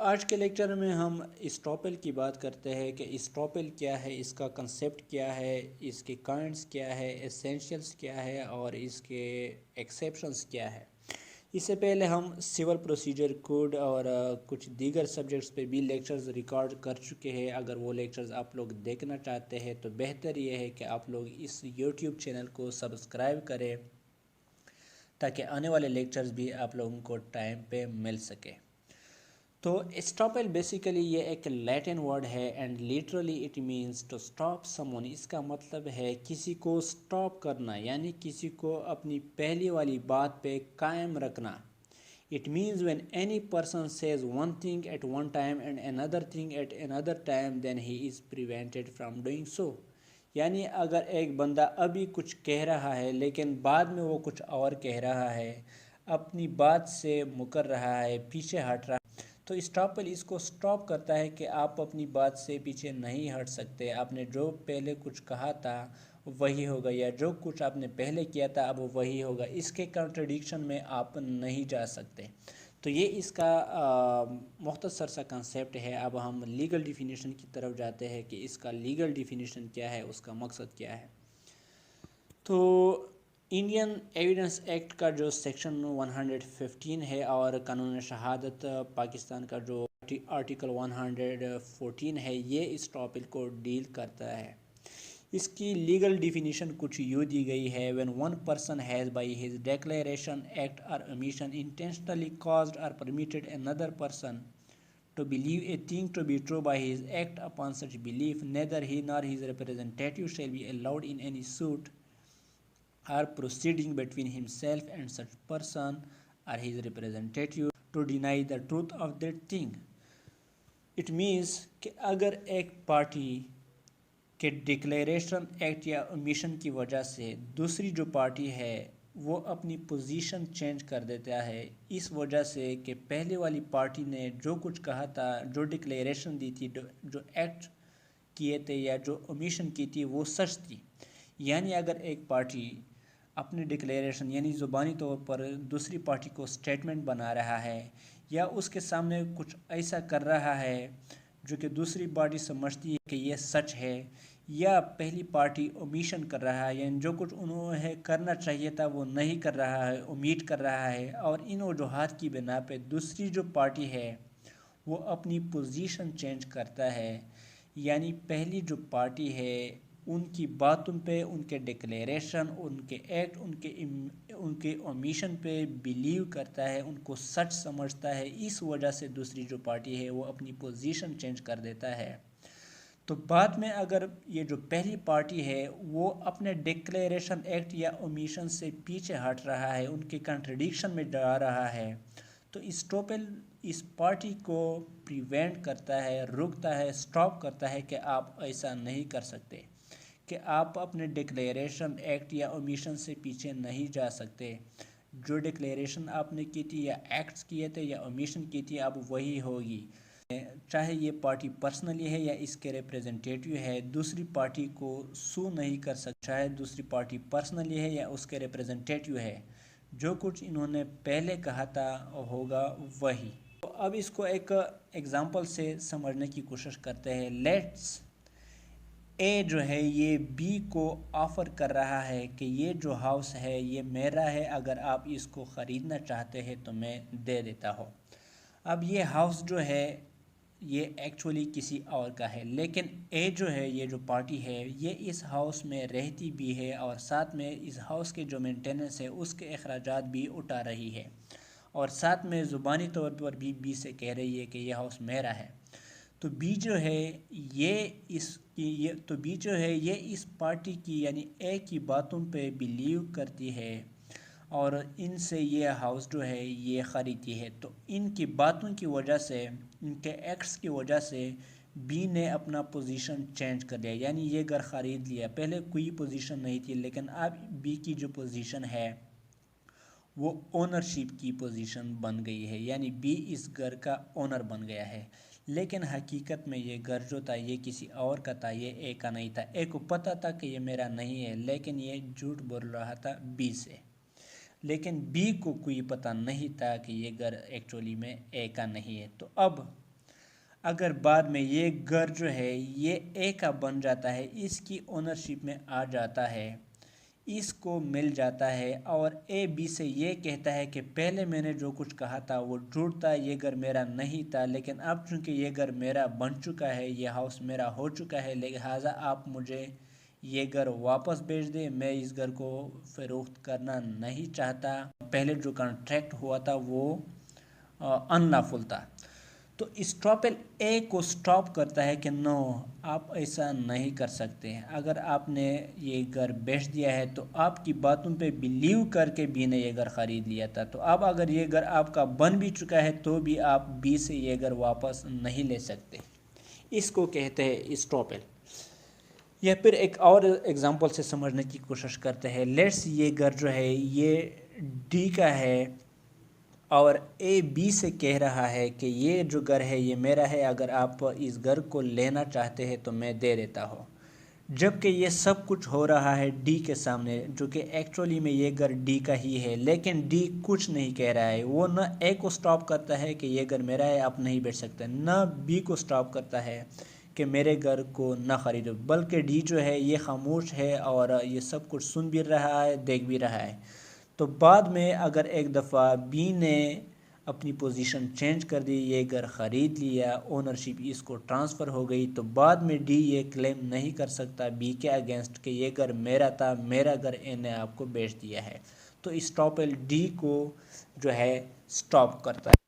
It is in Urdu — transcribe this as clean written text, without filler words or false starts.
آج کے لیکچر میں ہم اسٹاپل کی بات کرتے ہیں کہ اسٹاپل کیا ہے، اس کا کنسیپٹ کیا ہے، اس کے کائنڈس کیا ہے، ایسینشیلز کیا ہے اور اس کے ایکسیپشنز کیا ہے۔ اس سے پہلے ہم سول پروسیجر کوڈ اور کچھ دیگر سبجیکٹس پہ بھی لیکچرز ریکارڈ کر چکے ہیں۔ اگر وہ لیکچرز آپ لوگ دیکھنا چاہتے ہیں تو بہتر یہ ہے کہ آپ لوگ اس یوٹیوب چینل کو سبسکرائب کریں تاکہ آنے والے لیکچرز بھی آپ لوگوں کو ٹائم پہ مل سکے۔ تو اسٹاپل بیسیکلی یہ ایک لیٹن ورڈ ہے and literally it means to stop someone. اس کا مطلب ہے کسی کو اسٹاپ کرنا، یعنی کسی کو اپنی پہلی والی بات پہ قائم رکھنا۔ It means when any person says one thing at one time and another thing at another time, then he is prevented from doing so. یعنی اگر ایک بندہ ابھی کچھ کہہ رہا ہے لیکن بعد میں وہ کچھ اور کہہ رہا ہے، اپنی بات سے مکر رہا ہے، پیچھے ہٹ رہا ہے، تو اسٹاپل اس کو سٹاپ کرتا ہے کہ آپ اپنی بات سے پیچھے نہیں ہٹ سکتے۔ آپ نے جو پہلے کچھ کہا تھا وہی ہوگا، یا جو کچھ آپ نے پہلے کیا تھا اب وہی ہوگا، اس کے کنٹرڈکشن میں آپ نہیں جا سکتے۔ تو یہ اس کا مختصر سا کنسیپٹ ہے۔ اب ہم لیگل ڈیفینیشن کی طرف جاتے ہیں کہ اس کا لیگل ڈیفینیشن کیا ہے، اس کا مقصد کیا ہے۔ تو انڈین ایویڈنس ایکٹ کا جو سیکشن 115 ہے اور قانون شہادت پاکستان کا جو آرٹیکل 114 ہے، یہ اس ٹاپک کو ڈیل کرتا ہے۔ اس کی لیگل ڈیفینیشن کچھ یوں دی گئی ہے: when one person has by his declaration, act or omission intentionally caused or permitted another person to believe a thing to be true by his act upon such belief, neither he nor his representative shall be allowed in any suit or proceeding between himself and such person or his representative to deny the truth of that thing. It means کہ اگر ایک پارٹی کے ڈکلیریشن ایکٹ یا اومیشن کی وجہ سے دوسری جو پارٹی ہے وہ اپنی پوزیشن چینج کر دیتا ہے، اس وجہ سے کہ پہلے والی پارٹی نے جو کچھ کہا تھا، جو ڈکلیریشن دی تھی، جو ایکٹ کیے تھے یا جو اومیشن کی تھی وہ سچ تھی۔ یعنی اگر ایک پارٹی اپنی ڈکلیریشن یعنی زبانی طور پر دوسری پارٹی کو سٹیٹمنٹ بنا رہا ہے یا اس کے سامنے کچھ ایسا کر رہا ہے جو کہ دوسری پارٹی سمجھتی ہے کہ یہ سچ ہے، یا پہلی پارٹی اومیشن کر رہا ہے، یعنی جو کچھ انہیں کرنا چاہیے تھا وہ نہیں کر رہا ہے، امید کر رہا ہے، اور ان وجوہات کی بنا پہ دوسری جو پارٹی ہے وہ اپنی پوزیشن چینج کرتا ہے، یعنی پہلی جو پارٹی ہے ان کی باتوں پہ، ان کے ڈکلیریشن، ان کے ایکٹ، ان کے اومیشن پہ بیلیو کرتا ہے، ان کو سچ سمجھتا ہے، اس وجہ سے دوسری جو پارٹی ہے وہ اپنی پوزیشن چینج کر دیتا ہے۔ تو بعد میں اگر یہ جو پہلی پارٹی ہے وہ اپنے ڈکلیریشن ایکٹ یا اومیشن سے پیچھے ہٹ رہا ہے، ان کے کنٹرڈکشن میں جا رہا ہے، تو اسٹاپل اس پارٹی کو پریونٹ کرتا ہے، روکتا ہے، سٹاپ کرتا ہے کہ آپ ایسا نہیں کر سکتے، کہ آپ اپنے ڈکلیریشن ایکٹ یا اومیشن سے پیچھے نہیں جا سکتے۔ جو ڈکلیریشن آپ نے کی تھی یا ایکٹس کیے تھے یا اومیشن کی تھی اب وہی ہوگی، چاہے یہ پارٹی پرسنلی ہے یا اس کے ریپریزنٹیٹیو ہے، دوسری پارٹی کو سو نہیں کر سکتا، چاہے دوسری پارٹی پرسنلی ہے یا اس کے ریپریزنٹیٹیو ہے، جو کچھ انہوں نے پہلے کہا تھا ہوگا وہی۔ تو اب اس کو ایک ایگزامپل سے سمجھنے کی کوشش کرتے ہیں۔ لیٹس اے جو ہے یہ بی کو آفر کر رہا ہے کہ یہ جو ہاؤس ہے یہ میرا ہے، اگر آپ اس کو خریدنا چاہتے ہیں تو میں دے دیتا ہوں۔ اب یہ ہاؤس جو ہے یہ ایکچولی کسی اور کا ہے، لیکن اے جو ہے یہ جو پارٹی ہے یہ اس ہاؤس میں رہتی بھی ہے اور ساتھ میں اس ہاؤس کے جو مینٹیننس ہے اس کے اخراجات بھی اٹھا رہی ہے، اور ساتھ میں زبانی طور پر بھی بی سے کہہ رہی ہے کہ یہ ہاؤس میرا ہے۔ تو بی جو ہے یہ اس پارٹی کی یعنی اے کی باتوں پہ بیلیو کرتی ہے اور ان سے یہ ہاؤس جو ہے یہ خریدتی ہے۔ تو ان کی باتوں کی وجہ سے، ان کے ایکٹس کی وجہ سے بی نے اپنا پوزیشن چینج کر لیا، یعنی یہ گھر خرید لیا۔ پہلے کوئی پوزیشن نہیں تھی لیکن اب بی کی جو پوزیشن ہے وہ اونرشپ کی پوزیشن بن گئی ہے، یعنی بی اس گھر کا اونر بن گیا ہے، لیکن حقیقت میں یہ گھر جو تھا یہ کسی اور کا تھا، یہ اے کا نہیں تھا۔ اے کو پتہ تھا کہ یہ میرا نہیں ہے لیکن یہ جھوٹ بول رہا تھا بی سے، لیکن بی کو کوئی پتہ نہیں تھا کہ یہ گھر ایکچولی میں اے کا نہیں ہے۔ تو اب اگر بعد میں یہ گھر جو ہے یہ اے کا بن جاتا ہے، اس کی اونرشپ میں آ جاتا ہے، اس کو مل جاتا ہے، اور اے بی سے یہ کہتا ہے کہ پہلے میں نے جو کچھ کہا تھا وہ جھوٹ تھا، یہ گھر میرا نہیں تھا، لیکن اب چونکہ یہ گھر میرا بن چکا ہے، یہ ہاؤس میرا ہو چکا ہے، لہٰذا آپ مجھے یہ گھر واپس بھیج دیں، میں اس گھر کو فروخت کرنا نہیں چاہتا، پہلے جو کانٹریکٹ ہوا تھا وہ ان لافل تھا۔ تو اسٹاپل اے کو سٹاپ کرتا ہے کہ نو، آپ ایسا نہیں کر سکتے، اگر آپ نے یہ گھر بیچ دیا ہے تو آپ کی باتوں پہ بلیو کر کے بی نے یہ گھر خرید لیا تھا، تو اب اگر یہ گھر آپ کا بن بھی چکا ہے تو بھی آپ بی سے یہ گھر واپس نہیں لے سکتے، اس کو کہتے ہیں اسٹاپل۔ یا پھر ایک اور ایگزامپل سے سمجھنے کی کوشش کرتے ہیں، لیٹس یہ گھر جو ہے یہ ڈی کا ہے اور اے بی سے کہہ رہا ہے کہ یہ جو گھر ہے یہ میرا ہے، اگر آپ اس گھر کو لینا چاہتے ہیں تو میں دے دیتا ہوں، جبکہ یہ سب کچھ ہو رہا ہے ڈی کے سامنے، جو کہ ایکچولی میں یہ گھر ڈی کا ہی ہے، لیکن ڈی کچھ نہیں کہہ رہا ہے، وہ نہ اے کو سٹاپ کرتا ہے کہ یہ گھر میرا ہے آپ نہیں بیچ سکتے، نہ بی کو سٹاپ کرتا ہے کہ میرے گھر کو نہ خریدو، بلکہ ڈی جو ہے یہ خاموش ہے اور یہ سب کچھ سن بھی رہا ہے، دیکھ بھی رہا ہے۔ تو بعد میں اگر ایک دفعہ بی نے اپنی پوزیشن چینج کر دی، یہ گھر خرید لیا، اونرشپ اس کو ٹرانسفر ہو گئی، تو بعد میں ڈی یہ کلیم نہیں کر سکتا بی کے اگینسٹ کہ یہ گھر میرا تھا، میرا گھر اے نے آپ کو بیچ دیا ہے۔ تو اسٹاپل ڈی کو جو ہے سٹاپ کرتا ہے۔